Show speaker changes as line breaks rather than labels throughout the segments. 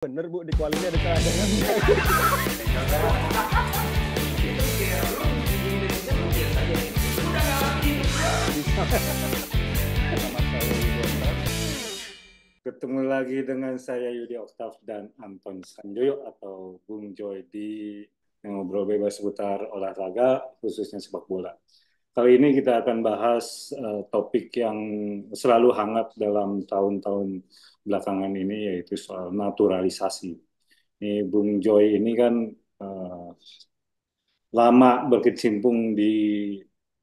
Bener Bu, di kualinya ada cadangan.
Ketemu lagi dengan saya Yudi Oktav dan Anton Sanjoyo atau Bung Joy di ngobrol bebas seputar olahraga, khususnya sepak bola. Kali ini kita akan bahas topik yang selalu hangat dalam tahun-tahun belakangan ini, yaitu soal naturalisasi. Ini Bung Joy ini kan eh, lama berkecimpung di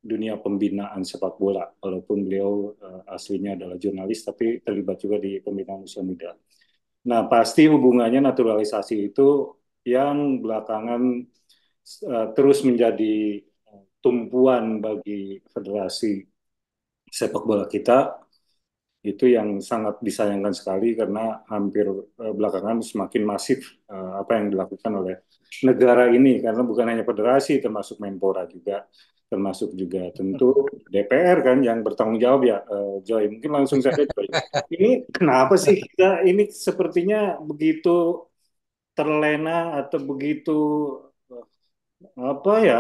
dunia pembinaan sepak bola, walaupun beliau aslinya adalah jurnalis, tapi terlibat juga di pembinaan usia muda. Nah, pasti hubungannya naturalisasi itu yang belakangan terus menjadi tumpuan bagi federasi sepak bola kita, itu yang sangat disayangkan sekali karena hampir belakangan semakin masif apa yang dilakukan oleh negara ini, karena bukan hanya federasi, termasuk Menpora juga, termasuk juga tentu DPR kan yang bertanggung jawab ya. Joy, mungkin langsung saja Joy. Ini kenapa sih kita ini sepertinya begitu terlena atau begitu eh, apa ya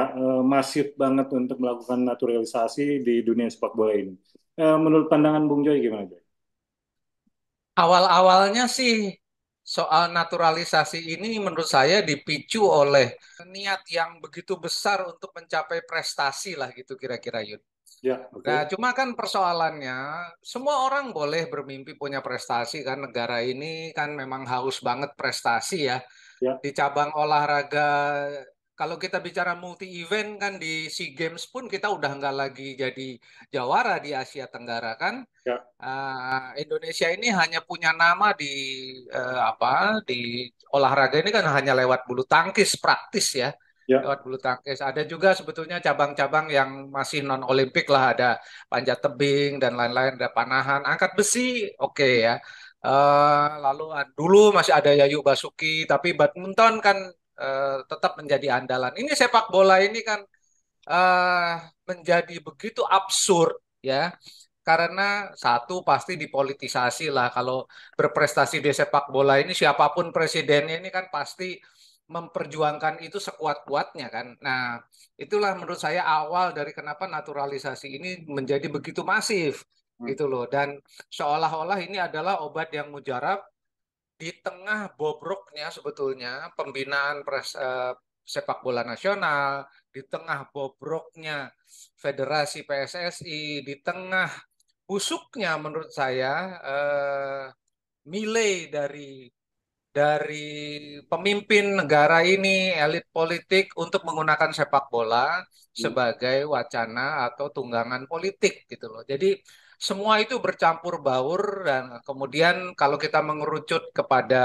masif banget untuk melakukan naturalisasi di dunia sepak bola ini. Menurut pandangan Bung Joy gimana Joy?
Awal-awalnya sih soal naturalisasi ini menurut saya dipicu oleh niat yang begitu besar untuk mencapai prestasi lah gitu kira-kira Yud.
Ya,
Nah,
oke.
cuma kan persoalannya semua orang boleh bermimpi punya prestasi kan negara ini kan memang haus banget prestasi ya
Ya,
di cabang olahraga. Kalau kita bicara multi event kan di SEA Games pun kita udah nggak lagi jadi jawara di Asia Tenggara kan.
ya,
Indonesia ini hanya punya nama di di olahraga ini kan hanya lewat bulu tangkis praktis ya,
ya.
lewat bulu tangkis. Ada juga sebetulnya cabang-cabang yang masih non Olimpik lah, ada panjat tebing dan lain-lain, ada panahan, angkat besi, oke ya. Lalu dulu masih ada Yayu Basuki, tapi badminton kan tetap menjadi andalan. Ini sepak bola ini kan eh, menjadi begitu absurd ya. Karena satu pasti dipolitisasi lah. Kalau berprestasi di sepak bola ini siapapun presidennya ini kan pasti memperjuangkan itu sekuat-kuatnya kan. Nah, itulah menurut saya awal dari kenapa naturalisasi ini menjadi begitu masif
Hmm.
gitu loh. Dan seolah-olah ini adalah obat yang mujarab di tengah bobroknya sebetulnya pembinaan sepak bola nasional, di tengah bobroknya Federasi PSSI, di tengah busuknya menurut saya nilai dari pemimpin negara ini, elit politik untuk menggunakan sepak bola
Hmm.
sebagai wacana atau tunggangan politik gitu loh. Jadi semua itu bercampur baur dan kemudian kalau kita mengerucut kepada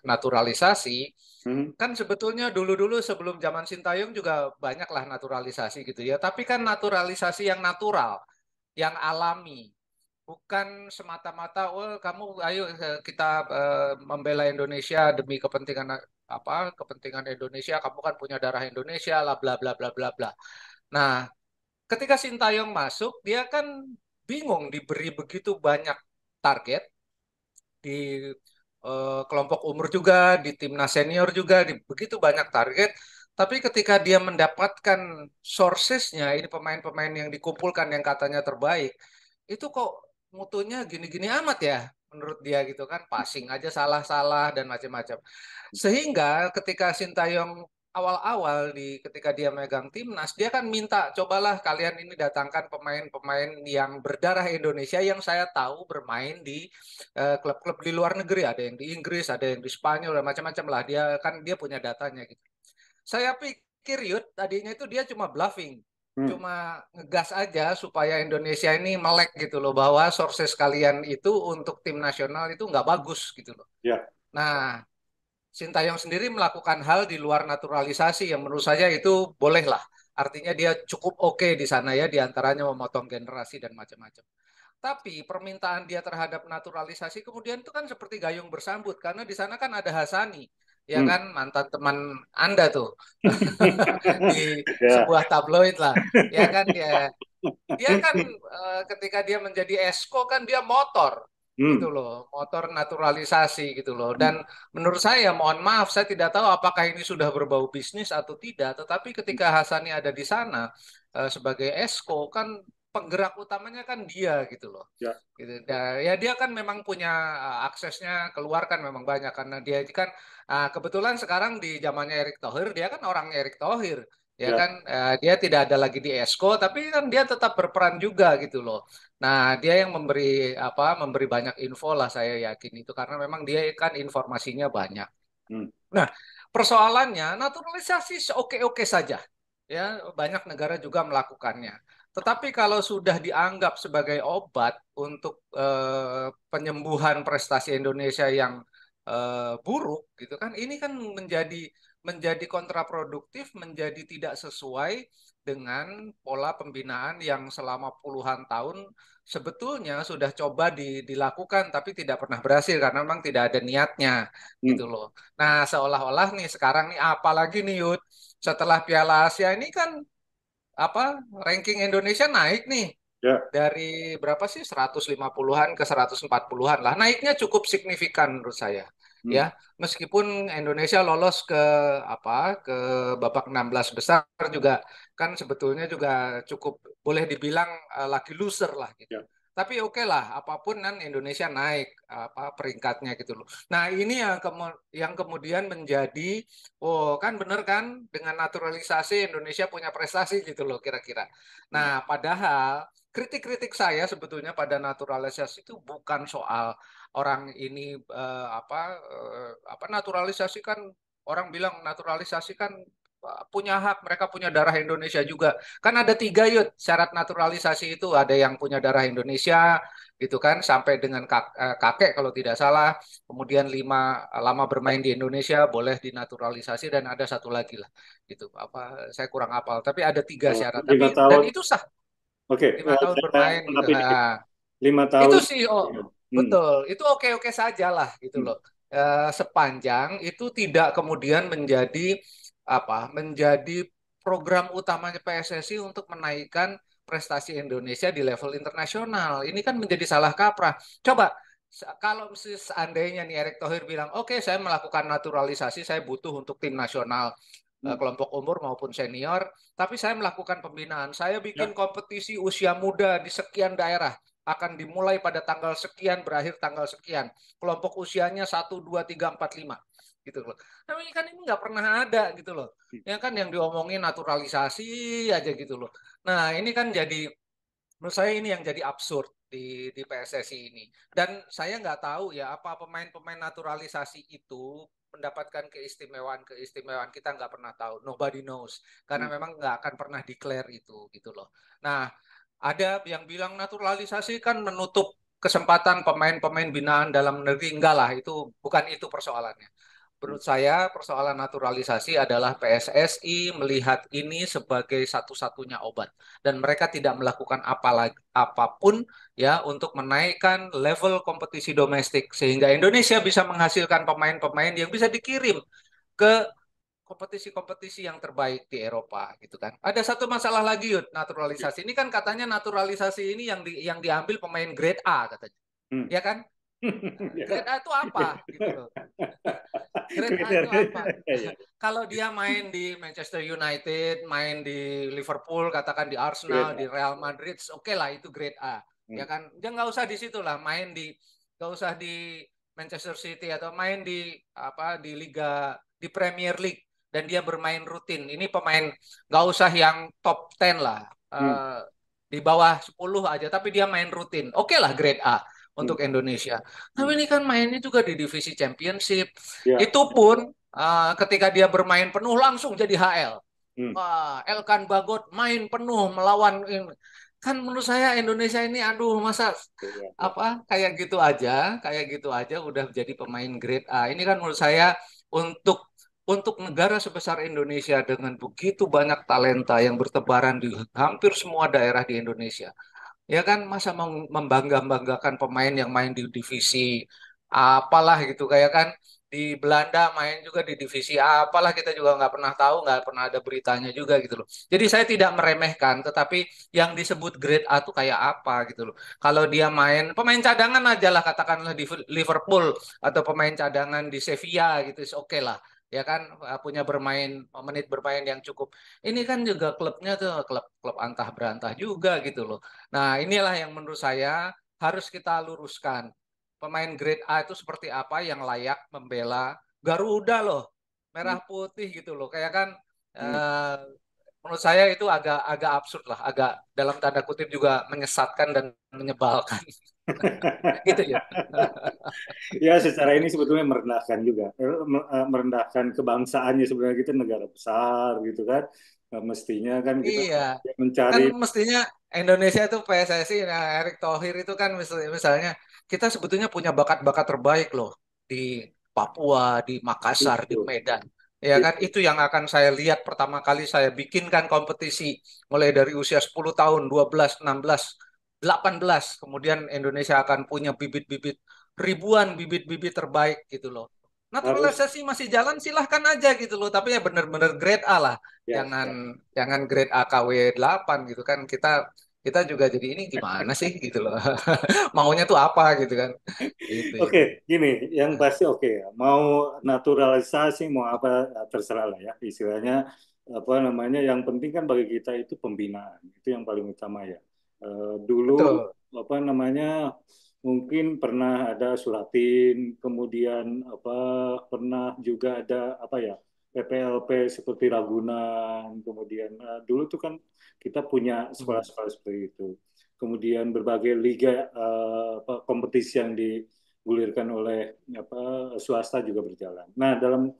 naturalisasi,
Hmm.
kan sebetulnya dulu-dulu sebelum zaman Sintayong juga banyaklah naturalisasi gitu ya. Tapi kan naturalisasi yang natural, yang alami. Bukan semata-mata, oh kamu ayo kita membela Indonesia demi kepentingan kepentingan Indonesia, kamu kan punya darah Indonesia lah bla bla bla bla bla. Nah, ketika Sintayong masuk, dia kan bingung diberi begitu banyak target di kelompok umur juga, di timnas senior juga, di begitu banyak target. Tapi ketika dia mendapatkan sourcesnya, ini pemain-pemain yang dikumpulkan yang katanya terbaik, itu kok mutunya gini-gini amat ya menurut dia gitu kan, passing aja salah-salah dan macam-macam. Sehingga ketika Sintayong awal-awal ketika dia megang timnas, dia kan minta cobalah kalian ini datangkan pemain-pemain yang berdarah Indonesia yang saya tahu bermain di klub-klub di luar negeri, ada yang di Inggris, ada yang di Spanyol dan macam-macam lah. Dia punya datanya gitu. Saya pikir Yud tadinya itu dia cuma bluffing,
Hmm.
cuma ngegas aja supaya Indonesia ini melek gitu loh bahwa sources kalian itu untuk tim nasional itu nggak bagus gitu loh.
Ya,
Nah, Sintayong sendiri melakukan hal di luar naturalisasi yang menurut saya itu bolehlah. Artinya dia cukup oke di sana ya, di antaranya memotong generasi dan macam-macam. Tapi permintaan dia terhadap naturalisasi kemudian itu kan seperti gayung bersambut karena di sana kan ada Hasani, ya
hmm.
kan mantan teman Anda tuh di
Ya,
sebuah tabloid lah, ya kan dia dia kan ketika dia menjadi esko kan dia motor.
Hmm.
gitu loh, motor naturalisasi gitu loh. Dan menurut saya, mohon maaf, saya tidak tahu apakah ini sudah berbau bisnis atau tidak. Tetapi ketika Hasani ada di sana sebagai Esko, kan penggerak utamanya kan dia gitu loh.
Ya.
Gitu. Ya dia kan memang punya aksesnya keluar kan memang banyak karena dia kan kebetulan sekarang di zamannya Erick Thohir dia kan orang Erick Thohir ya
Ya.
kan dia tidak ada lagi di Esko tapi kan dia tetap berperan juga gitu loh. Nah, dia yang memberi banyak info lah saya yakin itu karena memang dia kan informasinya banyak.
Hmm.
Nah, persoalannya naturalisasi oke-oke saja. Ya, banyak negara juga melakukannya. Tetapi kalau sudah dianggap sebagai obat untuk penyembuhan prestasi Indonesia yang buruk gitu kan, ini kan menjadi kontraproduktif, menjadi tidak sesuai dengan pola pembinaan yang selama puluhan tahun sebetulnya sudah coba dilakukan tapi tidak pernah berhasil karena memang tidak ada niatnya
Hmm.
gitu loh. Nah, seolah-olah nih sekarang nih apalagi nih Yud, setelah Piala Asia ini kan ranking Indonesia naik nih
Ya.
dari berapa sih 150-an ke 140-an lah. Naiknya cukup signifikan menurut saya.
Hmm.
Ya, meskipun Indonesia lolos ke babak 16 besar juga kan sebetulnya juga cukup boleh dibilang lucky loser lah gitu.
Ya.
Tapi oke lah, apapun kan Indonesia naik peringkatnya gitu loh. Nah, ini yang kemudian menjadi, oh kan bener kan, dengan naturalisasi Indonesia punya prestasi gitu loh kira-kira.
Hmm.
Nah, padahal kritik-kritik saya sebetulnya pada naturalisasi itu bukan soal orang ini naturalisasi kan orang bilang naturalisasi kan punya hak, mereka punya darah Indonesia juga. Kan ada tiga yud syarat naturalisasi itu, ada yang punya darah Indonesia gitu kan sampai dengan kakek kalau tidak salah, kemudian lama bermain di Indonesia boleh dinaturalisasi dan ada satu lagi lah gitu saya kurang hafal tapi ada tiga syarat
Lima
tapi dan
tahun.
itu sah
Oke.
5 tahun
Saya
bermain gitu.
tanggapi dikit.
Nah,
5 tahun.
itu sih, oh
Hmm.
betul, itu oke-oke saja lah gitu
Hmm.
loh. Sepanjang itu tidak kemudian menjadi program utamanya PSSI untuk menaikkan prestasi Indonesia di level internasional. Ini kan menjadi salah kaprah. Coba kalau seandainya nih Erick Thohir bilang, oke saya melakukan naturalisasi, saya butuh untuk tim nasional
Hmm.
kelompok umur maupun senior, tapi saya melakukan pembinaan. Saya bikin
Ya.
kompetisi usia muda di sekian daerah. Akan dimulai pada tanggal sekian, berakhir tanggal sekian. Kelompok usianya 1, 2, 3, 4, 5. Gitu loh. Tapi kan ini nggak pernah ada gitu loh. Ya kan yang diomongin naturalisasi aja gitu loh. Nah ini kan jadi, menurut saya ini yang jadi absurd di PSSI ini. Dan saya nggak tahu ya apa pemain-pemain naturalisasi itu mendapatkan keistimewaan kita nggak pernah tahu. Nobody knows. Karena
Hmm.
memang nggak akan pernah declare itu gitu loh. Nah, ada yang bilang naturalisasi kan menutup kesempatan pemain-pemain binaan dalam negeri. Enggak lah, itu bukan itu persoalannya.
Hmm.
Menurut saya persoalan naturalisasi adalah PSSI melihat ini sebagai satu-satunya obat dan mereka tidak melakukan apapun ya untuk menaikkan level kompetisi domestik sehingga Indonesia bisa menghasilkan pemain-pemain yang bisa dikirim ke kompetisi-kompetisi yang terbaik di Eropa gitu kan. Ada satu masalah lagi Yud, naturalisasi. Ini kan katanya naturalisasi ini yang diambil pemain grade A katanya.
Hmm.
Ya kan?
Ya.
Grade A itu apa gitu loh. Grade A itu
Kriteria.
apa?
Ya.
Kalau dia main di Manchester United, main di Liverpool, katakan di
Grade
Arsenal,
A.
di Real Madrid, oke lah itu grade A. Ya
Hmm.
kan? Dia nggak usah di situ lah, nggak usah di Manchester City atau main di Liga di Premier League dan dia bermain rutin. Ini pemain nggak usah yang top 10 lah.
Hmm.
Di bawah 10 aja tapi dia main rutin. Oke lah grade A
Hmm.
untuk Indonesia. Tapi
Hmm.
ini kan mainnya juga di divisi Championship.
Ya.
Itu pun ketika dia bermain penuh langsung jadi HL.
Hmm.
Wah, Elkan Bagot main penuh melawan ini. Kan menurut saya Indonesia ini aduh masa
Ya. Ya.
kayak gitu aja udah jadi pemain grade A. Ini kan menurut saya untuk negara sebesar Indonesia dengan begitu banyak talenta yang bertebaran di hampir semua daerah di Indonesia. Ya kan masa membangga-banggakan pemain yang main di divisi apalah gitu kayak kan di Belanda main juga di divisi apalah kita juga nggak pernah tahu, nggak pernah ada beritanya juga gitu loh. Jadi saya tidak meremehkan, tetapi yang disebut grade A tuh kayak apa gitu loh. Kalau dia main pemain cadangan aja lah katakanlah di Liverpool atau pemain cadangan di Sevilla gitu, oke lah. Ya kan punya menit bermain yang cukup. Ini kan juga klubnya tuh klub antah berantah juga gitu loh. Nah, inilah yang menurut saya harus kita luruskan. Pemain grade A itu seperti apa yang layak membela Garuda loh,
Hmm.
merah putih gitu loh. Kayak kan
Hmm.
eh, menurut saya itu agak agak absurd lah, agak dalam tanda kutip juga menyesatkan dan menyebalkan gitu ya.
Ya, secara ini sebetulnya merendahkan juga. Merendahkan kebangsaannya, sebenarnya kita negara besar gitu kan. Mestinya kan kita
Iya,
mencari.
kan mestinya Indonesia itu PSSI, nah Erick Thohir itu kan misalnya kita sebetulnya punya bakat-bakat terbaik loh di Papua, di Makassar, di
Itu,
Medan. Ya kan
itu.
itu yang akan saya lihat pertama kali saya bikinkan kompetisi mulai dari usia 10 tahun, 12, 16, 18. Kemudian Indonesia akan punya bibit-bibit ribuan bibit-bibit terbaik gitu loh.
Harus,
Naturalisasi masih jalan silahkan aja gitu loh, tapi ya benar-benar grade A lah.
ya,
Jangan
ya.
jangan grade AKW 8 gitu kan. Kita kita juga jadi ini gimana sih gitu loh. Maunya tuh apa gitu kan. Itu ya.
Oke, gini, yang pasti oke ya. Mau naturalisasi, mau apa, terserah lah ya. Istilahnya apa namanya? Yang penting kan bagi kita itu pembinaan, itu yang paling utama ya. Dulu
Betul.
apa namanya? Mungkin pernah ada Suratin, kemudian apa pernah juga ada apa ya? PPLP seperti Ragunan, kemudian dulu tuh kan kita punya
Hmm.
sekolah-sekolah seperti itu. Kemudian berbagai liga, kompetisi yang digulirkan oleh apa swasta juga berjalan. Nah, dalam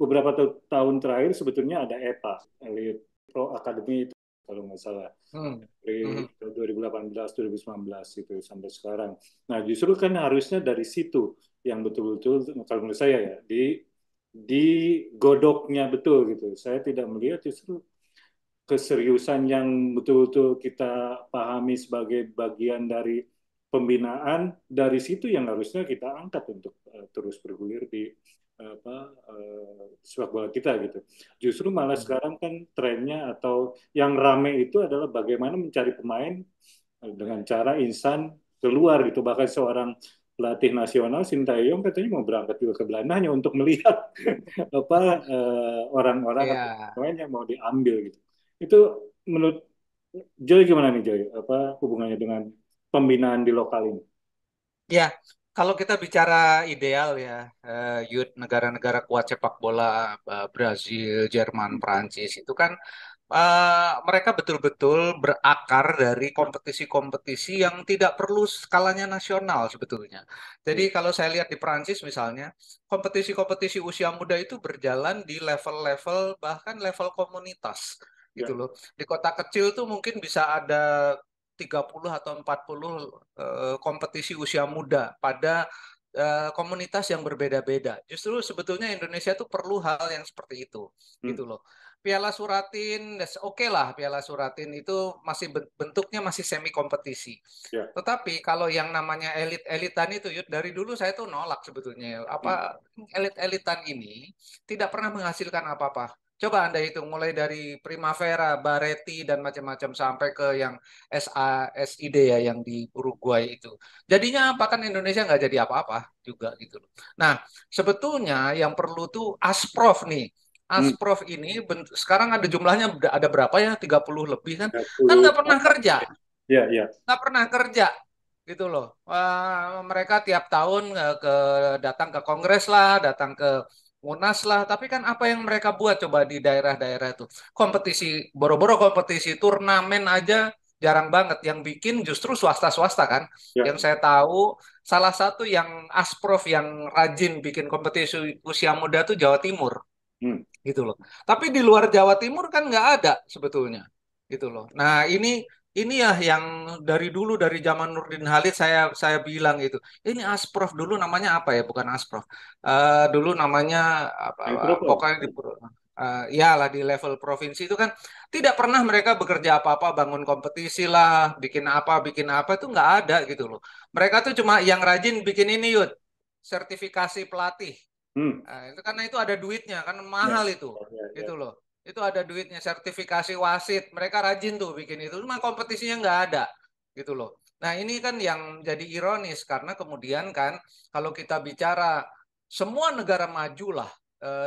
beberapa tahun terakhir sebetulnya ada EPA, Elite Pro Academy itu kalau nggak salah
Hmm.
dari
Hmm.
2018 2019 itu sampai sekarang. Nah, justru kan harusnya dari situ yang betul-betul kalau menurut saya ya di godoknya betul gitu. Saya tidak melihat justru keseriusan yang betul-betul kita pahami sebagai bagian dari pembinaan, dari situ yang harusnya kita angkat untuk terus bergulir di sepak bola kita gitu. Justru malah
Hmm.
sekarang kan trennya atau yang rame itu adalah bagaimana mencari pemain dengan cara instan keluar gitu. Bahkan seorang pelatih nasional Sintayong katanya mau berangkat juga ke Belanda hanya untuk melihat apa orang-orang atau
Ya.
pemain yang mau diambil gitu. Itu menurut Joy gimana nih Joy? Apa hubungannya dengan pembinaan di lokal ini?
Ya, kalau kita bicara ideal ya, youth negara-negara kuat sepak bola, Brazil, Jerman, Prancis itu kan mereka betul-betul berakar dari kompetisi-kompetisi yang tidak perlu skalanya nasional sebetulnya. Jadi
Ya,
kalau saya lihat di Prancis misalnya, kompetisi-kompetisi usia muda itu berjalan di level-level bahkan level komunitas gitu
ya.
loh. Di kota kecil tuh mungkin bisa ada 30 atau 40 kompetisi usia muda pada komunitas yang berbeda-beda. Justru sebetulnya Indonesia tuh perlu hal yang seperti itu,
Hmm,
gitu loh. Piala Suratin, oke lah Piala Suratin itu masih bentuknya masih semi kompetisi.
ya.
Tetapi kalau yang namanya elit-elitan itu, Yud, dari dulu saya tuh nolak sebetulnya.
Hmm,
Apa elit-elitan ini tidak pernah menghasilkan apa-apa. Coba Anda hitung mulai dari Primavera, Bareti dan macam-macam sampai ke yang SID ya yang di Uruguay itu. Jadinya apa kan Indonesia nggak jadi apa-apa juga gitu loh. Nah, sebetulnya yang perlu tuh Asprof nih.
hmm.
Asprof ini sekarang ada jumlahnya ada berapa ya? 30 lebih kan? Kan nggak pernah
38.
kerja,
Ya, ya.
nggak pernah kerja gitu loh. Mereka tiap tahun datang ke kongres lah, datang ke Munas lah, tapi kan apa yang mereka buat coba di daerah-daerah itu? Kompetisi, boro-boro kompetisi, turnamen aja jarang banget. Yang bikin justru swasta-swasta kan.
Ya.
Yang saya tahu, salah satu yang Asprof yang rajin bikin kompetisi usia muda tuh Jawa Timur
Hmm.
gitu loh. Tapi di luar Jawa Timur kan nggak ada sebetulnya gitu loh. Nah ini ya yang dari dulu dari zaman Nurdin Halid saya bilang itu. Ini Asprof dulu namanya apa ya? Bukan Asprof. Dulu namanya apa?
Microphone.
Pokoknya ya lah di level provinsi itu kan tidak pernah mereka bekerja apa-apa, bangun kompetisi lah, bikin apa itu nggak ada gitu loh. Mereka tuh cuma yang rajin bikin ini yud sertifikasi pelatih. Nah, itu karena itu ada duitnya, kan
Ya,
mahal itu.
ya, ya.
Itu loh. Itu ada duitnya, sertifikasi wasit. Mereka rajin tuh bikin itu. Cuma kompetisinya nggak ada. Gitu loh. Nah, ini kan yang jadi ironis karena kemudian kan kalau kita bicara semua negara maju lah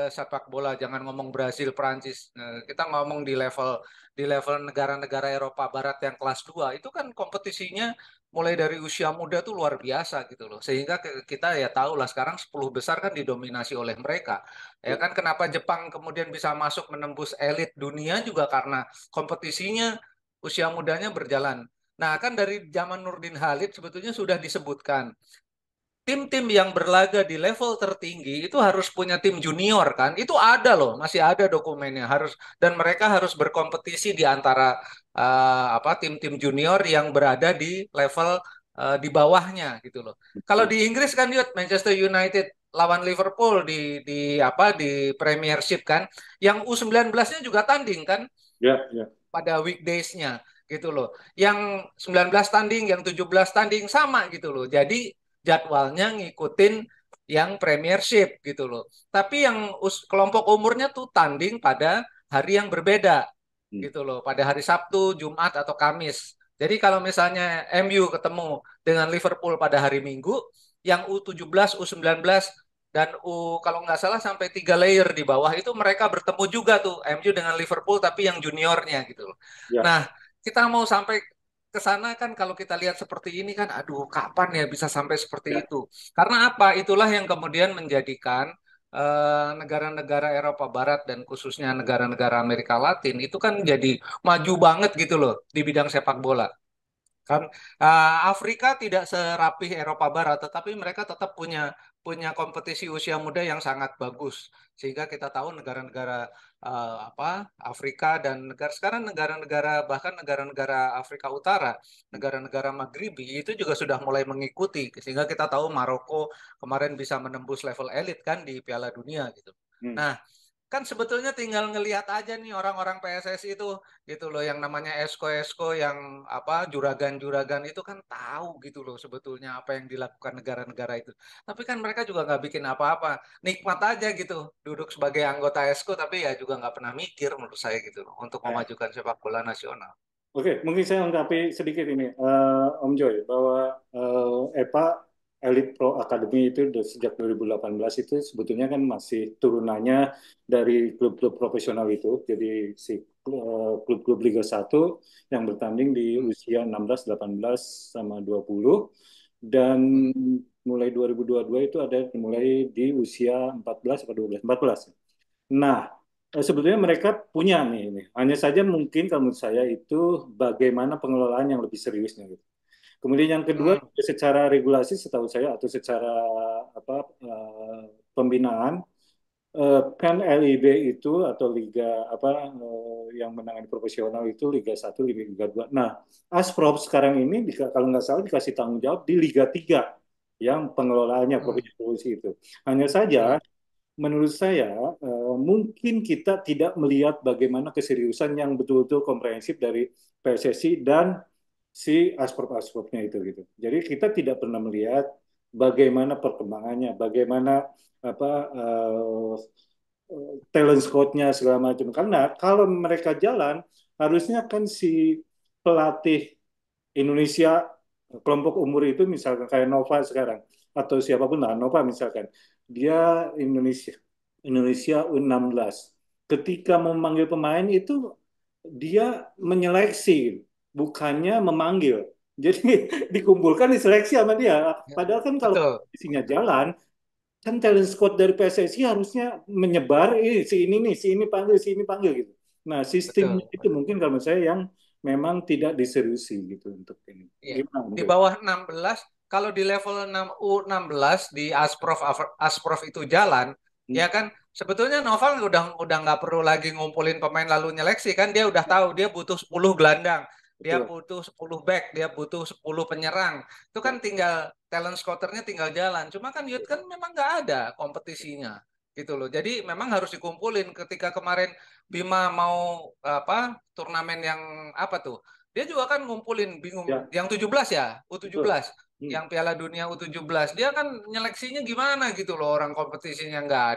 sepak bola, jangan ngomong Brasil, Prancis. Kita ngomong di level negara-negara Eropa Barat yang kelas 2 itu kan kompetisinya mulai dari usia muda tuh luar biasa gitu loh. Sehingga kita ya tahu lah sekarang 10 besar kan didominasi oleh mereka. Ya kan kenapa Jepang kemudian bisa masuk menembus elit dunia juga karena kompetisinya usia mudanya berjalan. Nah, kan dari zaman Nurdin Halid sebetulnya sudah disebutkan tim-tim yang berlaga di level tertinggi itu harus punya tim junior kan? Itu ada loh, masih ada dokumennya harus dan mereka harus berkompetisi di antara apa tim-tim junior yang berada di level di bawahnya gitu loh. Kalau di Inggris kan yud Manchester United lawan Liverpool di apa di Premiership kan, yang U19-nya juga tanding kan
Ya, ya.
pada weekdays-nya gitu loh. Yang 19 tanding, yang 17 tanding sama gitu loh. Jadi jadwalnya ngikutin yang Premiership gitu loh. Tapi yang kelompok umurnya tuh tanding pada hari yang berbeda
Hmm.
gitu loh. Pada hari Sabtu, Jumat atau Kamis. Jadi kalau misalnya MU ketemu dengan Liverpool pada hari Minggu, yang U17, U19 dan kalau nggak salah sampai 3 layer di bawah itu mereka bertemu juga tuh MU dengan Liverpool tapi yang juniornya gitu loh.
Ya,
Nah, kita mau sampai ke sana kan kalau kita lihat seperti ini kan aduh kapan ya bisa sampai seperti
ya.
itu. Karena apa? Itulah yang kemudian menjadikan negara-negara Eropa Barat dan khususnya negara-negara Amerika Latin itu kan jadi maju banget gitu loh di bidang sepak bola. Kan Afrika tidak serapih Eropa Barat, tetapi mereka tetap punya punya kompetisi usia muda yang sangat bagus. Sehingga kita tahu negara-negara apa Afrika dan negara sekarang negara-negara bahkan negara-negara Afrika Utara, negara-negara Maghribi itu juga sudah mulai mengikuti. Sehingga kita tahu Maroko kemarin bisa menembus level elit kan di Piala Dunia gitu.
Hmm.
Nah, kan sebetulnya tinggal ngelihat aja nih orang-orang PSSI itu gitu loh yang namanya esko-esko yang apa juragan-juragan itu kan tahu gitu loh sebetulnya apa yang dilakukan negara-negara itu. Tapi kan mereka juga nggak bikin apa-apa. Nikmat aja gitu duduk sebagai anggota esko tapi ya juga nggak pernah mikir menurut saya gitu loh untuk
Ya.
memajukan sepak bola nasional.
Oke, mungkin saya lengkapi sedikit ini, Om Joy, bahwa EPA Elite Pro Academy itu sejak 2018 itu sebetulnya kan masih turunannya dari klub-klub profesional itu. Jadi si klub-klub Liga 1 yang bertanding di
Hmm,
usia 16, 18, sama 20. Dan
hmm,
mulai 2022 itu ada mulai di usia 14 atau 12, 14. Nah, sebetulnya mereka punya nih ini. Hanya saja mungkin kalau menurut saya itu bagaimana pengelolaan yang lebih seriusnya gitu. Kemudian yang kedua
hmm,
secara regulasi setahu saya atau secara apa pembinaan kan LIB itu atau liga apa yang menangani profesional itu Liga 1, Liga 2. Nah, Asprov sekarang ini kalau nggak salah dikasih tanggung jawab di Liga 3 yang pengelolaannya
hmm,
profesional itu. Hanya saja
hmm,
menurut saya mungkin kita tidak melihat bagaimana keseriusan yang betul-betul komprehensif dari PSSI dan si asprop-aspropnya itu gitu. Jadi kita tidak pernah melihat bagaimana perkembangannya, bagaimana apa talent scout-nya segala macam. Karena kalau mereka jalan harusnya kan si pelatih Indonesia kelompok umur itu misalkan kayak Nova sekarang atau siapapun lah Nova misalkan dia Indonesia Indonesia U16 ketika memanggil pemain itu dia menyeleksi bukannya memanggil jadi dikumpulkan diseleksi sama dia
ya,
padahal kan kalau
betul,
isinya jalan kan talent squad dari PSSI harusnya menyebar si ini nih si ini panggil si ini panggil gitu nah sistemnya
betul.
itu mungkin kalau menurut saya yang memang tidak diseriusi gitu untuk ini.
Iya.
Gimana
Di
Joy?
bawah 16, kalau di level 6 U16 di Asprof Asprof itu jalan,
Hmm,
ya kan sebetulnya Noval udah nggak perlu lagi ngumpulin pemain lalu nyeleksi kan dia udah tahu dia butuh 10 gelandang, dia
betul.
butuh 10 back, dia butuh 10 penyerang. Itu kan
Ya,
tinggal talent scouternya tinggal jalan. Cuma kan Yud kan memang nggak ada kompetisinya gitu loh. Jadi memang harus dikumpulin ketika kemarin Bima mau apa turnamen yang apa tuh? Dia juga kan ngumpulin bingung
Ya,
yang 17 ya,
betul.
U17, yang Piala Dunia U17. Dia kan nyeleksinya gimana gitu loh, orang kompetisinya nggak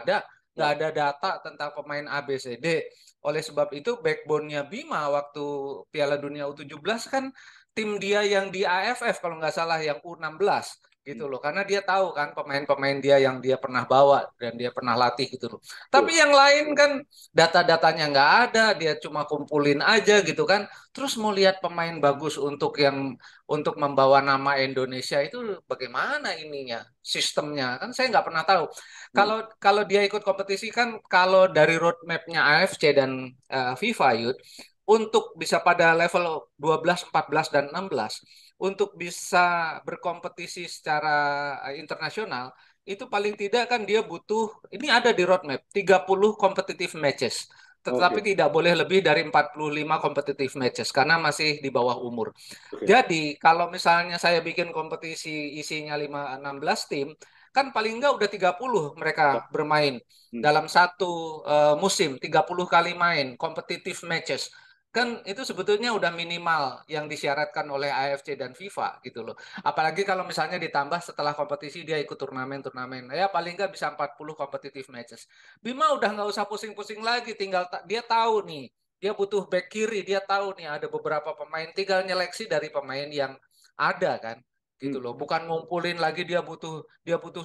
Ya.
ada data tentang pemain ABCD. Oleh sebab itu backbone-nya Bima waktu Piala Dunia U17 kan tim dia yang di AFF kalau nggak salah yang U16 gitu
Hmm.
loh. Karena dia tahu kan pemain-pemain dia yang dia pernah bawa dan dia pernah latih gitu loh. Tapi
Betul.
yang lain kan data-datanya nggak ada, dia cuma kumpulin aja gitu kan. Terus mau lihat pemain bagus untuk membawa nama Indonesia itu bagaimana ininya, sistemnya kan saya nggak pernah tahu.
Hmm.
Kalau kalau dia ikut kompetisi kan kalau dari roadmapnya AFC dan FIFA Youth untuk bisa pada level 12, 14 dan 16 untuk bisa berkompetisi secara internasional itu paling tidak kan dia butuh ini ada di roadmap 30 competitive matches tetapi
Oke,
tidak boleh lebih dari 45 competitive matches karena masih di bawah umur.
oke.
Jadi kalau misalnya saya bikin kompetisi isinya 16 tim, kan paling enggak udah 30
Ya.
mereka bermain
Hmm.
dalam satu musim, 30 kali main competitive matches. Kan itu sebetulnya udah minimal yang disyaratkan oleh AFC dan FIFA gitu loh. Apalagi kalau misalnya ditambah setelah kompetisi dia ikut turnamen-turnamen. Ya paling nggak bisa 40 competitive matches. Bima udah nggak usah pusing-pusing lagi, tinggal dia tahu nih, dia butuh back kiri, dia tahu nih ada beberapa pemain, tinggal nyeleksi dari pemain yang ada kan, gitu
Hmm.
loh. Bukan ngumpulin lagi dia butuh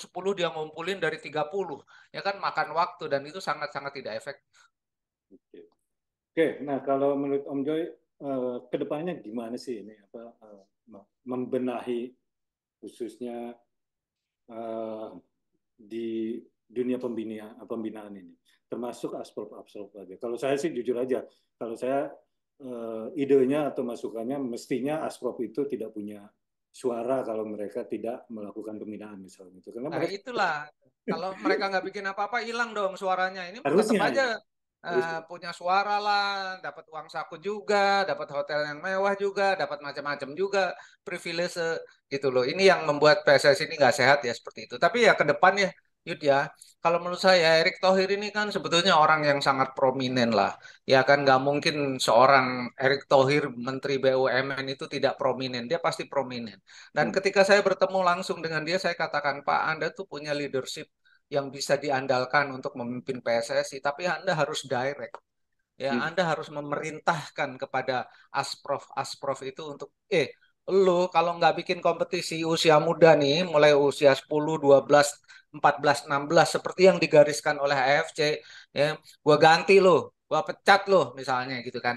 10 dia ngumpulin dari 30. Ya kan makan waktu dan itu sangat-sangat tidak efektif.
Oke. Oke, nah kalau menurut Om Joy, ke depannya gimana sih ini apa membenahi khususnya eh, di dunia pembinaan ini, termasuk asprop aja. Kalau saya sih jujur aja, kalau saya idenya atau masukannya mestinya asprop itu tidak punya suara kalau mereka tidak melakukan pembinaan misalnya itu, karena
Nah,
mereka
itulah. Kalau mereka nggak bikin apa-apa, hilang dong suaranya. Ini mah tetap
harusnya
aja
ya harusnya.
punya suara lah, dapat uang saku juga, dapat hotel yang mewah juga, dapat macam-macam juga, privilege gitu loh. Ini yang membuat PSSI ini nggak sehat ya seperti itu. Tapi ya ke depan ya, Yud ya, kalau menurut saya Erick Thohir ini kan sebetulnya orang yang sangat prominent lah. Ya kan nggak mungkin seorang Erick Thohir Menteri BUMN itu tidak prominent. Dia pasti prominent. Dan
Hmm.
ketika saya bertemu langsung dengan dia, saya katakan, Pak, Anda tuh punya leadership yang bisa diandalkan untuk memimpin PSSI, tapi Anda harus direct. Ya,
Hmm.
Anda harus memerintahkan kepada Asprof itu untuk, lo kalau nggak bikin kompetisi usia muda nih, mulai usia 10, 12, 14, 16, seperti yang digariskan oleh AFC, ya, gua ganti lo, gua pecat lo, misalnya gitu kan.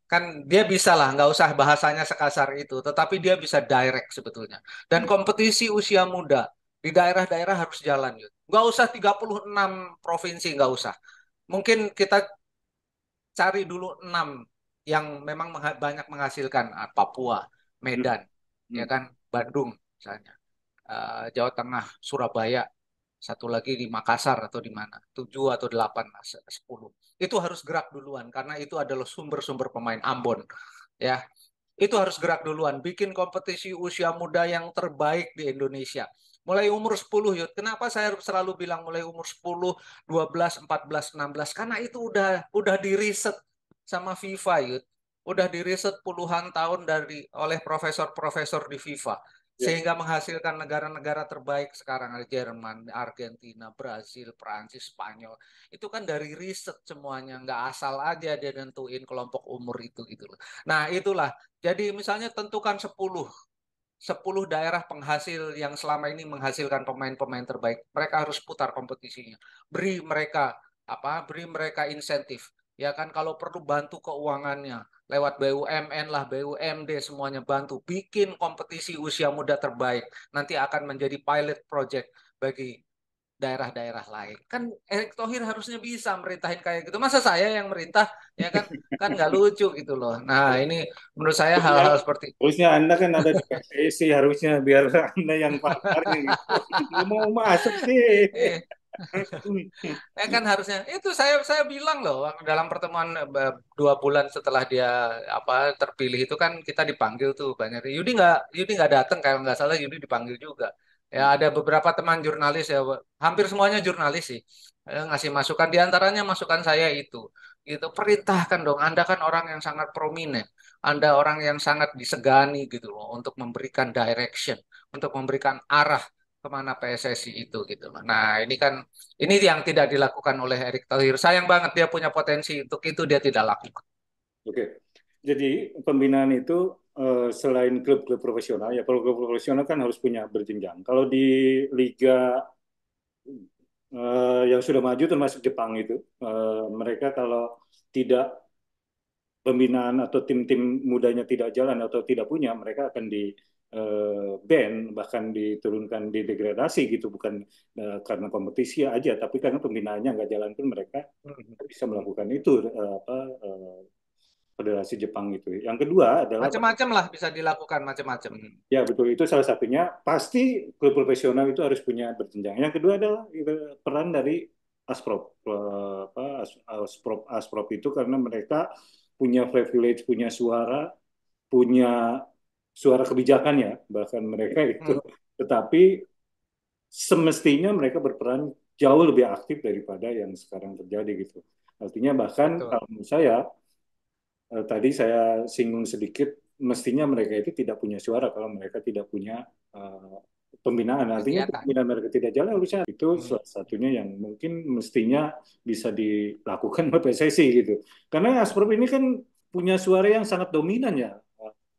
Kan dia bisa lah, nggak usah bahasanya sekasar itu, tetapi dia bisa direct sebetulnya. Dan
Hmm.
kompetisi usia muda di daerah-daerah harus jalan, Yud. Nggak usah 36 provinsi, nggak usah. Mungkin kita cari dulu 6 yang memang banyak menghasilkan. Papua,
Hmm.
Medan, ya
Hmm.
kan, Bandung misalnya, Jawa Tengah, Surabaya, satu lagi di Makassar atau di mana, 7 atau 8, 10. Itu harus gerak duluan karena itu adalah sumber-sumber pemain Ambon. Ya, itu harus gerak duluan, bikin kompetisi usia muda yang terbaik di Indonesia. Mulai umur 10, Yud. Kenapa saya selalu bilang mulai umur 10, 12, 14, 16? Karena itu udah diriset sama FIFA, Yud. Udah diriset puluhan tahun oleh profesor-profesor di FIFA.
Ya.
Sehingga menghasilkan negara-negara terbaik sekarang ada Jerman, Argentina, Brazil, Prancis, Spanyol. Itu kan dari riset semuanya, nggak asal aja dia nentuin kelompok umur itu gitu loh. Nah, itulah. Jadi misalnya tentukan 10 daerah penghasil yang selama ini menghasilkan pemain-pemain terbaik. Mereka harus putar kompetisinya. Beri mereka insentif. Ya kan kalau perlu bantu keuangannya lewat BUMN lah, BUMD semuanya bantu bikin kompetisi usia muda terbaik. Nanti akan menjadi pilot project bagi daerah-daerah lain. Kan Erick Thohir harusnya bisa merintahin kayak gitu. Masa saya yang merintah, ya kan? Kan nggak lucu gitu loh. Nah, ini menurut saya
Harusnya,
hal-hal seperti
harusnya Anda kan ada di PSSI, harusnya biar Anda yang pakarnya gitu. Nggak mau masuk sih.
eh, kan harusnya itu saya bilang loh dalam pertemuan 2 bulan setelah dia terpilih itu kan kita dipanggil tuh banyak. Yudi nggak datang kalau nggak salah Yudi dipanggil juga. Ya ada beberapa teman jurnalis ya, hampir semuanya jurnalis sih. Ngasih masukan di antaranya masukan saya itu. gitu. Perintahkan dong. Anda kan orang yang sangat prominent. Anda orang yang sangat disegani gitu loh untuk memberikan direction, untuk memberikan arah kemana PSSI itu gitu loh. Nah, ini yang tidak dilakukan oleh Erick Thohir. Sayang banget dia punya potensi untuk itu dia tidak lakukan.
Oke, jadi pembinaan itu selain klub-klub profesional, ya klub-klub profesional kan harus punya berjenjang. Kalau di liga yang sudah maju termasuk Jepang itu, mereka kalau tidak pembinaan atau tim-tim mudanya tidak jalan atau tidak punya, mereka akan di ban, bahkan diturunkan di degradasi gitu, bukan karena kompetisi aja, tapi karena pembinaannya nggak jalan pun mereka bisa melakukan itu, apa, Federasi Jepang itu. Yang kedua adalah
Macam-macam lah bisa dilakukan macam-macam.
ya betul, itu salah satunya. Pasti klub profesional itu harus punya berjenjang. Yang kedua adalah peran dari Asprop. Asprop itu karena mereka punya privilege, punya suara kebijakan ya, bahkan mereka itu.
Hmm,
Tetapi semestinya mereka berperan jauh lebih aktif daripada yang sekarang terjadi gitu. Artinya bahkan
betul.
kalau menurut saya, tadi saya singgung sedikit, mestinya mereka itu tidak punya suara kalau mereka tidak punya uh, pembinaan. Artinya
Kegiatan.
pembinaan mereka tidak jalan, harusnya itu
Hmm.
salah satunya yang mungkin mestinya bisa dilakukan oleh PSSI gitu. Karena Asprop ini kan punya suara yang sangat dominan ya,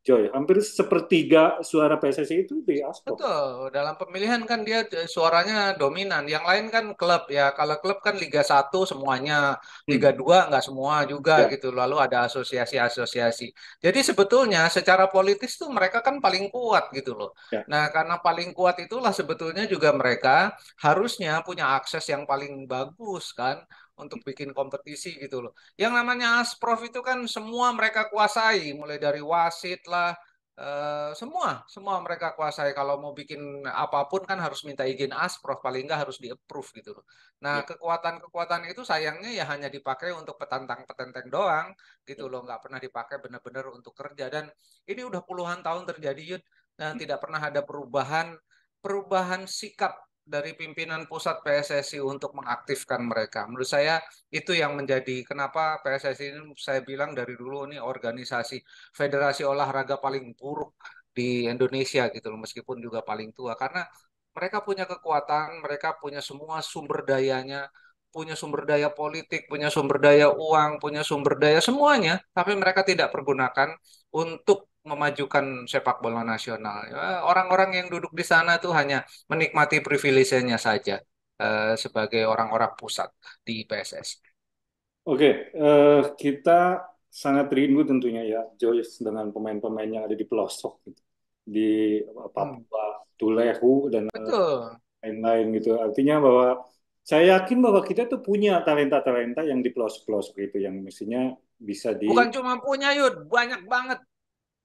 Joy. Hampir sepertiga suara PSSI itu di Asprop.
Betul, dalam pemilihan kan dia suaranya dominan. Yang lain kan klub ya. Kalau klub kan Liga 1 semuanya,
Hmm.
Liga 2 nggak semua juga
Ya,
gitu. Lalu ada asosiasi-asosiasi. Jadi sebetulnya secara politis tuh mereka kan paling kuat gitu loh.
ya.
Nah, karena paling kuat itulah sebetulnya juga mereka harusnya punya akses yang paling bagus kan untuk bikin kompetisi gitu loh. Yang namanya Asprof itu kan semua mereka kuasai, mulai dari wasit lah, semua mereka kuasai. Kalau mau bikin apapun kan harus minta izin Asprof, paling nggak harus di-approve gitu loh. Nah,
Ya.
kekuatan-kekuatan itu sayangnya ya hanya dipakai untuk petantang-petenteng doang gitu loh, nggak pernah dipakai benar-benar untuk kerja. Dan ini udah puluhan tahun terjadi, Yud, dan tidak pernah ada perubahan perubahan sikap dari pimpinan pusat PSSI untuk mengaktifkan mereka. Menurut saya itu yang menjadi kenapa PSSI ini saya bilang dari dulu ini organisasi federasi olahraga paling buruk di Indonesia gitu loh, meskipun juga paling tua karena mereka punya kekuatan, mereka punya semua sumber dayanya, punya sumber daya politik, punya sumber daya uang, punya sumber daya semuanya, tapi mereka tidak pergunakan untuk memajukan sepak bola nasional. Ya, orang-orang yang duduk di sana tuh hanya menikmati privilege-nya saja sebagai orang-orang pusat di PSSI.
Oke, kita sangat rindu tentunya ya, Joyce, dengan pemain-pemain yang ada di pelosok gitu, di
Hmm,
Papua, Tulehu dan
betul.
lain-lain gitu. Artinya bahwa saya yakin bahwa kita tuh punya talenta-talenta yang di pelosok-pelosok itu yang mestinya bisa di.
Bukan cuma punya Yud, banyak banget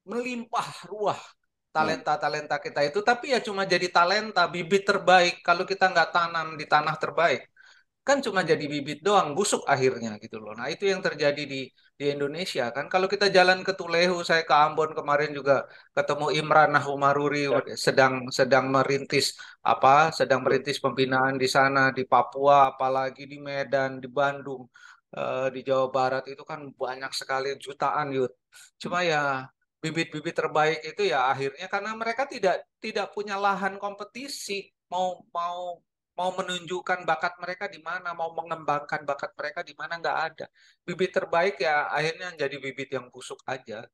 melimpah ruah
Nah,
talenta-talenta kita itu, tapi ya cuma jadi talenta, bibit terbaik kalau kita nggak tanam di tanah terbaik. Kan cuma jadi bibit doang, busuk akhirnya gitu loh. Nah, itu yang terjadi di Indonesia kan. Kalau kita jalan ke Tulehu, saya ke Ambon kemarin juga ketemu Imran Nahumaruri
ya,
sedang sedang merintis sedang merintis pembinaan di sana, di Papua, apalagi di Medan, di Bandung, di Jawa Barat itu kan banyak sekali jutaan Yud. Cuma ya bibit-bibit terbaik itu ya akhirnya karena mereka tidak tidak punya lahan kompetisi, mau mau mau menunjukkan bakat mereka di mana, mau mengembangkan bakat mereka di mana nggak ada. Bibit terbaik ya akhirnya jadi bibit yang busuk aja.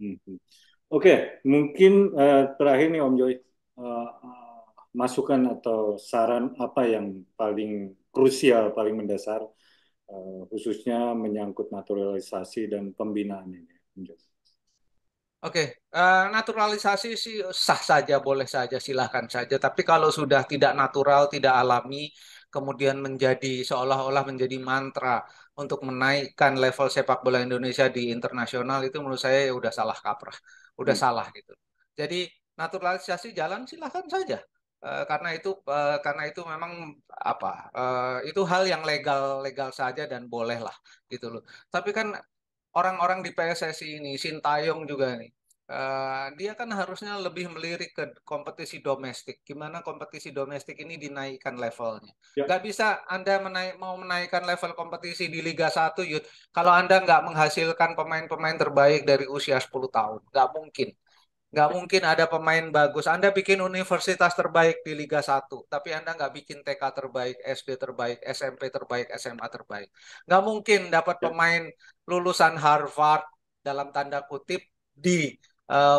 hmm. Oke, mungkin terakhir nih Om Joy, masukan atau saran apa yang paling krusial, paling mendasar, khususnya menyangkut naturalisasi dan pembinaan ini, Om Joy.
Oke, naturalisasi sih sah saja, boleh saja, silahkan saja. Tapi kalau sudah tidak natural, tidak alami, kemudian menjadi seolah-olah menjadi mantra untuk menaikkan level sepak bola Indonesia di internasional, itu menurut saya ya udah salah kaprah, udah
Hmm.
salah gitu. Jadi naturalisasi jalan silahkan saja. Karena itu memang itu hal yang legal legal saja dan boleh lah gitu loh. Tapi kan orang-orang di PSSI ini, Sintayong juga nih. Dia kan harusnya lebih melirik ke kompetisi domestik. Gimana kompetisi domestik ini dinaikkan levelnya.
Ya,
Nggak bisa Anda mau menaikkan level kompetisi di Liga 1, Yud, kalau Anda nggak menghasilkan pemain-pemain terbaik dari usia 10 tahun. Nggak mungkin. Nggak mungkin ada pemain bagus. Anda bikin universitas terbaik di Liga 1, tapi Anda nggak bikin TK terbaik, SD terbaik, SMP terbaik, SMA terbaik. Nggak mungkin dapat
ya.
pemain lulusan Harvard dalam tanda kutip di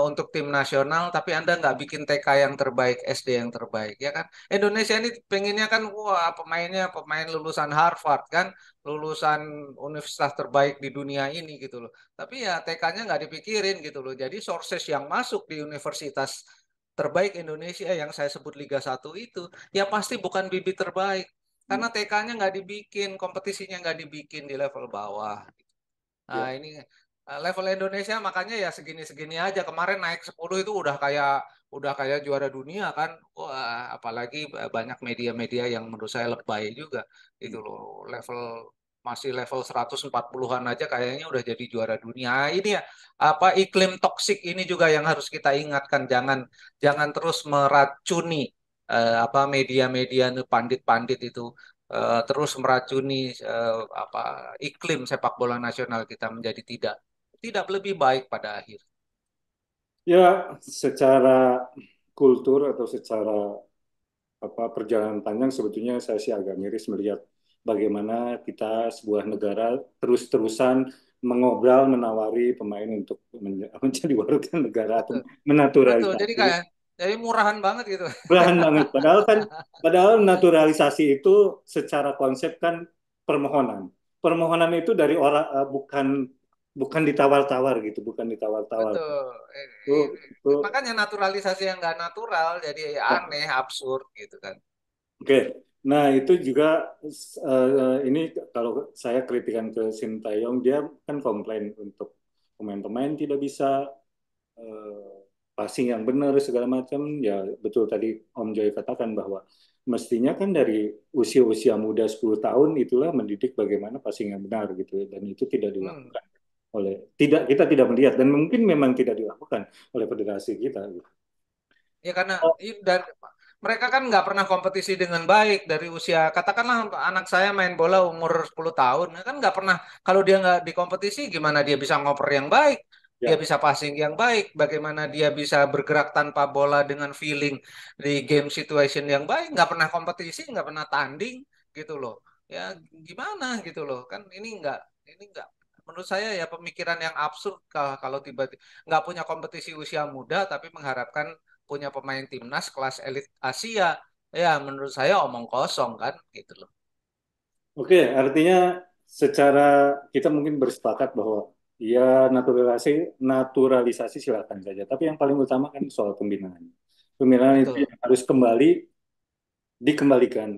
untuk tim nasional, tapi Anda nggak bikin TK yang terbaik, SD yang terbaik, ya kan? Indonesia ini pengennya kan, wah pemainnya pemain lulusan Harvard kan, lulusan universitas terbaik di dunia ini gitu loh. Tapi ya TK-nya nggak dipikirin gitu loh. Jadi sources yang masuk di universitas terbaik Indonesia yang saya sebut Liga 1 itu, ya pasti bukan bibit terbaik. Karena TK-nya nggak dibikin, kompetisinya nggak dibikin di level bawah. Nah,
Ya.
ini level Indonesia makanya ya segini-segini aja. Kemarin naik 10 itu udah kayak juara dunia kan. Wah, apalagi banyak media-media yang menurut saya lebay juga. Itu loh, masih level 140-an aja kayaknya udah jadi juara dunia. Nah, ini ya apa iklim toksik ini juga yang harus kita ingatkan. Jangan jangan terus meracuni apa media-media pandit-pandit itu terus meracuni apa iklim sepak bola nasional kita menjadi tidak tidak lebih baik pada akhir.
Ya, secara kultur atau secara perjalanan panjang sebetulnya saya sih agak miris melihat bagaimana kita sebuah negara terus-terusan mengobrol menawari pemain untuk menjadi warukan negara atau
Betul, betul. Jadi
menaturalisasi.
kayak jadi murahan banget gitu.
Belahan banget. Padahal naturalisasi itu secara konsep kan permohonan. Permohonan itu dari orang bukan bukan ditawar-tawar gitu, bukan ditawar-tawar.
Betul.
Itu itu
Makanya naturalisasi yang nggak natural jadi
ya.
aneh, absurd gitu kan.
Oke. Nah, itu juga ini kalau saya kritikan ke Sintayong, dia kan komplain untuk pemain-pemain tidak bisa eh, passing yang benar segala macam. Ya, betul tadi Om Joy katakan bahwa mestinya kan dari usia-usia muda 10 tahun itulah mendidik bagaimana passing yang benar gitu ya. Dan itu tidak
Hmm.
dilakukan oleh kita tidak melihat dan mungkin memang tidak dilakukan oleh federasi kita gitu.
Ya karena dan mereka kan nggak pernah kompetisi dengan baik dari usia. Katakanlah anak saya main bola umur 10 tahun, kan nggak pernah. Kalau dia nggak di kompetisi, gimana dia bisa ngoper yang baik? Dia
Ya,
bisa passing yang baik. Bagaimana dia bisa bergerak tanpa bola dengan feeling di game situation yang baik? Nggak pernah kompetisi, nggak pernah tanding gitu loh. Ya gimana gitu loh. Kan ini nggak. Menurut saya ya pemikiran yang absurd kalau tiba-tiba nggak punya kompetisi usia muda tapi mengharapkan punya pemain timnas kelas elit Asia, ya menurut saya omong kosong kan gitu loh.
oke, artinya secara kita mungkin bersepakat bahwa ya naturalisasi silakan saja. Tapi yang paling utama kan soal pembinaan. Pembinaan itu
Betul.
yang harus dikembalikan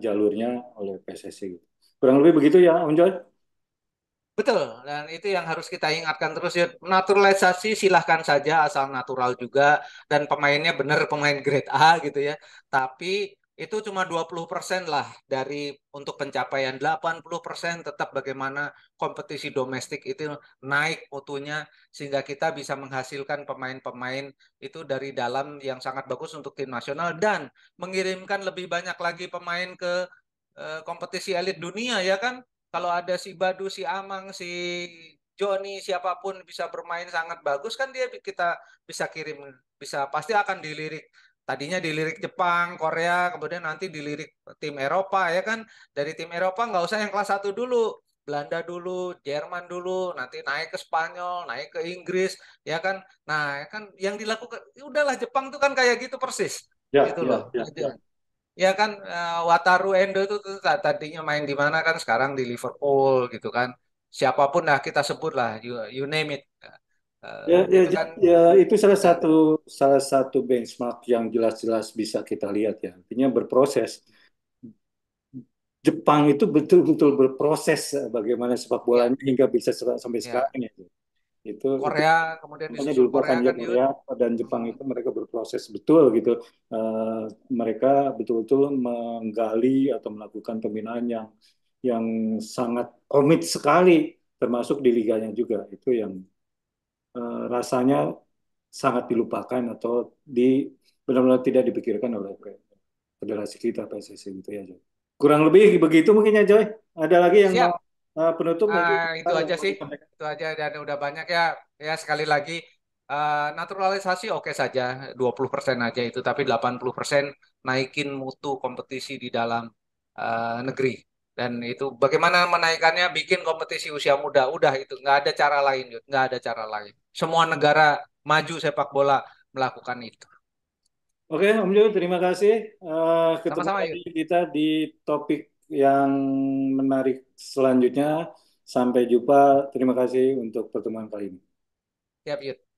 jalurnya oleh PSSI. Kurang lebih begitu ya, Om Joy?
Betul, dan itu yang harus kita ingatkan terus ya. Naturalisasi silahkan saja asal natural juga dan pemainnya benar pemain grade A gitu ya. Tapi itu cuma 20% lah dari untuk pencapaian 80% tetap bagaimana kompetisi domestik itu naik mutunya sehingga kita bisa menghasilkan pemain-pemain itu dari dalam yang sangat bagus untuk tim nasional dan mengirimkan lebih banyak lagi pemain ke kompetisi elit dunia ya kan. Kalau ada si Badu, si Amang, si Joni, siapapun bisa bermain sangat bagus kan dia kita bisa kirim, bisa pasti akan dilirik. Tadinya dilirik Jepang, Korea, kemudian nanti dilirik tim Eropa ya kan. Dari tim Eropa nggak usah yang kelas 1 dulu. Belanda dulu, Jerman dulu, nanti naik ke Spanyol, naik ke Inggris, ya kan. Nah, ya kan yang dilakukan, ya udahlah Jepang tuh kan kayak gitu persis,
Ya,
gitu loh.
ya, ya, ya.
Ya kan Wataru Endo itu tuh tadinya main di mana kan sekarang di Liverpool gitu kan. Siapapun lah kita sebut lah you name it.
Ya, ya,
Itu
ya,
kan
ya, itu
ya,
salah satu benchmark yang jelas-jelas bisa kita lihat ya. Artinya berproses. Jepang itu betul-betul berproses bagaimana sepak
ya,
bolanya hingga bisa sampai
ya.
sekarang ya. Itu
Korea kemudian
makanya
disusul
dulu
Korea
Panjang
kan Yud.
Korea dan Jepang
Hmm,
itu mereka berproses betul gitu. Mereka betul-betul menggali atau melakukan pembinaan yang sangat komit sekali, termasuk di liganya juga. Itu yang rasanya. sangat dilupakan atau benar-benar tidak dipikirkan oleh federasi kita PSSI gitu ya, Joy. Kurang lebih begitu mungkin ya, Joy. Ada lagi yang mau
Siap.
penutup mungkin
Itu
yang
aja
mau
sih,
disampaikan?
itu aja dan udah banyak ya. Ya sekali lagi naturalisasi oke saja 20% aja itu, tapi 80% naikin mutu kompetisi di dalam negeri. Dan itu bagaimana menaikannya? Bikin kompetisi usia muda. Udah itu nggak ada cara lain, Yud. Nggak ada cara lain. Semua negara maju sepak bola melakukan itu.
Oke, Om Jo, terima kasih. Ketemu
Sama-sama,
lagi
Yud.
kita di topik yang menarik selanjutnya. Sampai jumpa. Terima kasih untuk pertemuan kali ini.
Siap, Yud.